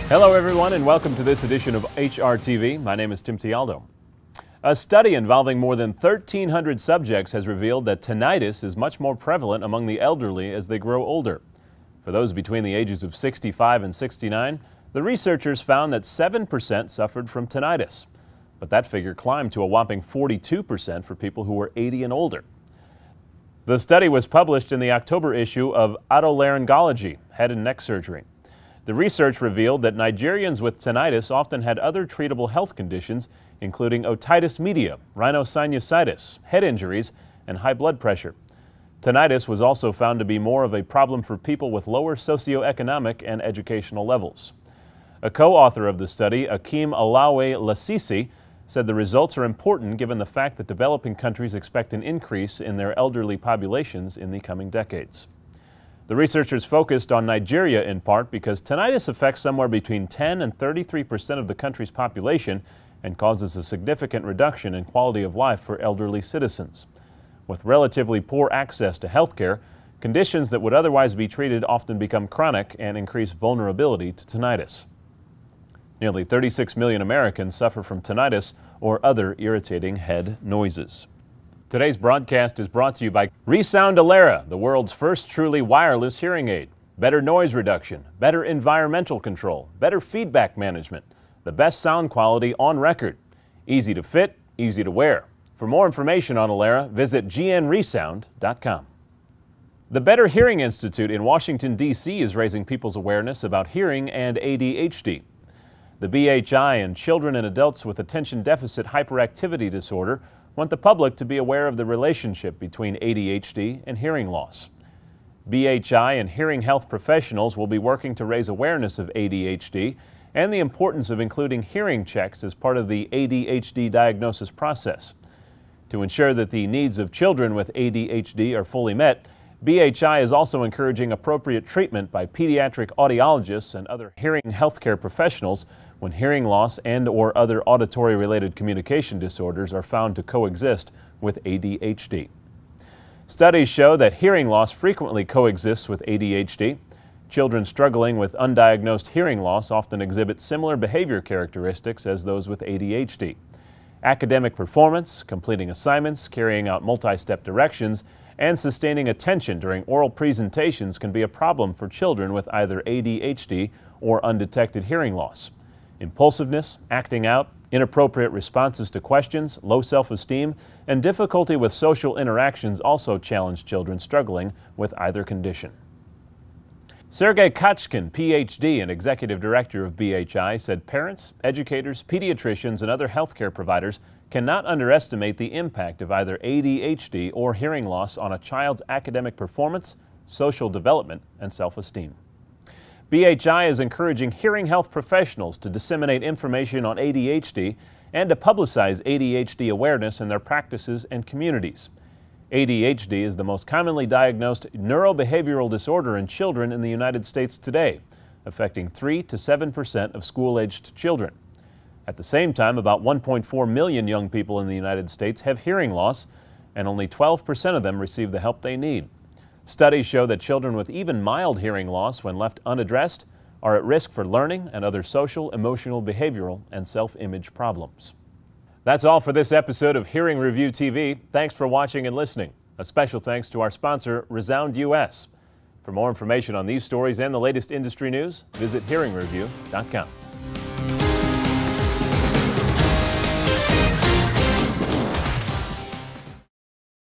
Hello everyone and welcome to this edition of HRTV. My name is Tim Tialdo. A study involving more than 1,300 subjects has revealed that tinnitus is much more prevalent among the elderly as they grow older. For those between the ages of 65 and 69, the researchers found that 7% suffered from tinnitus. But that figure climbed to a whopping 42% for people who were 80 and older. The study was published in the October issue of Otolaryngology, Head and Neck Surgery. The research revealed that Nigerians with tinnitus often had other treatable health conditions, including otitis media, rhinosinusitis, head injuries, and high blood pressure. Tinnitus was also found to be more of a problem for people with lower socioeconomic and educational levels. A co-author of the study, Akeem Alawe Lasisi, said the results are important given the fact that developing countries expect an increase in their elderly populations in the coming decades. The researchers focused on Nigeria in part because tinnitus affects somewhere between 10 and 33% of the country's population and causes a significant reduction in quality of life for elderly citizens. With relatively poor access to health care, conditions that would otherwise be treated often become chronic and increase vulnerability to tinnitus. Nearly 36 million Americans suffer from tinnitus or other irritating head noises. Today's broadcast is brought to you by ReSound Alera, the world's first truly wireless hearing aid. Better noise reduction, better environmental control, better feedback management, the best sound quality on record. Easy to fit, easy to wear. For more information on Alera, visit gnresound.com. The Better Hearing Institute in Washington, D.C. is raising people's awareness about hearing and ADHD. The BHI and children and adults with attention deficit hyperactivity disorder want the public to be aware of the relationship between ADHD and hearing loss. BHI and hearing health professionals will be working to raise awareness of ADHD and the importance of including hearing checks as part of the ADHD diagnosis process. To ensure that the needs of children with ADHD are fully met, BHI is also encouraging appropriate treatment by pediatric audiologists and other hearing healthcare professionals when hearing loss and/or other auditory-related communication disorders are found to coexist with ADHD. Studies show that hearing loss frequently coexists with ADHD. Children struggling with undiagnosed hearing loss often exhibit similar behavior characteristics as those with ADHD. Academic performance, completing assignments, carrying out multi-step directions, and sustaining attention during oral presentations can be a problem for children with either ADHD or undetected hearing loss. Impulsiveness, acting out, inappropriate responses to questions, low self-esteem, and difficulty with social interactions also challenge children struggling with either condition. Sergei Kachkin, Ph.D. and Executive Director of BHI, said parents, educators, pediatricians, and other healthcare providers cannot underestimate the impact of either ADHD or hearing loss on a child's academic performance, social development, and self-esteem. BHI is encouraging hearing health professionals to disseminate information on ADHD and to publicize ADHD awareness in their practices and communities. ADHD is the most commonly diagnosed neurobehavioral disorder in children in the United States today, affecting 3 to 7% of school-aged children. At the same time, about 1.4 million young people in the United States have hearing loss, and only 12% of them receive the help they need. Studies show that children with even mild hearing loss, when left unaddressed, are at risk for learning and other social, emotional, behavioral, and self-image problems. That's all for this episode of Hearing Review TV. Thanks for watching and listening. A special thanks to our sponsor, Resound US. For more information on these stories and the latest industry news, visit hearingreview.com.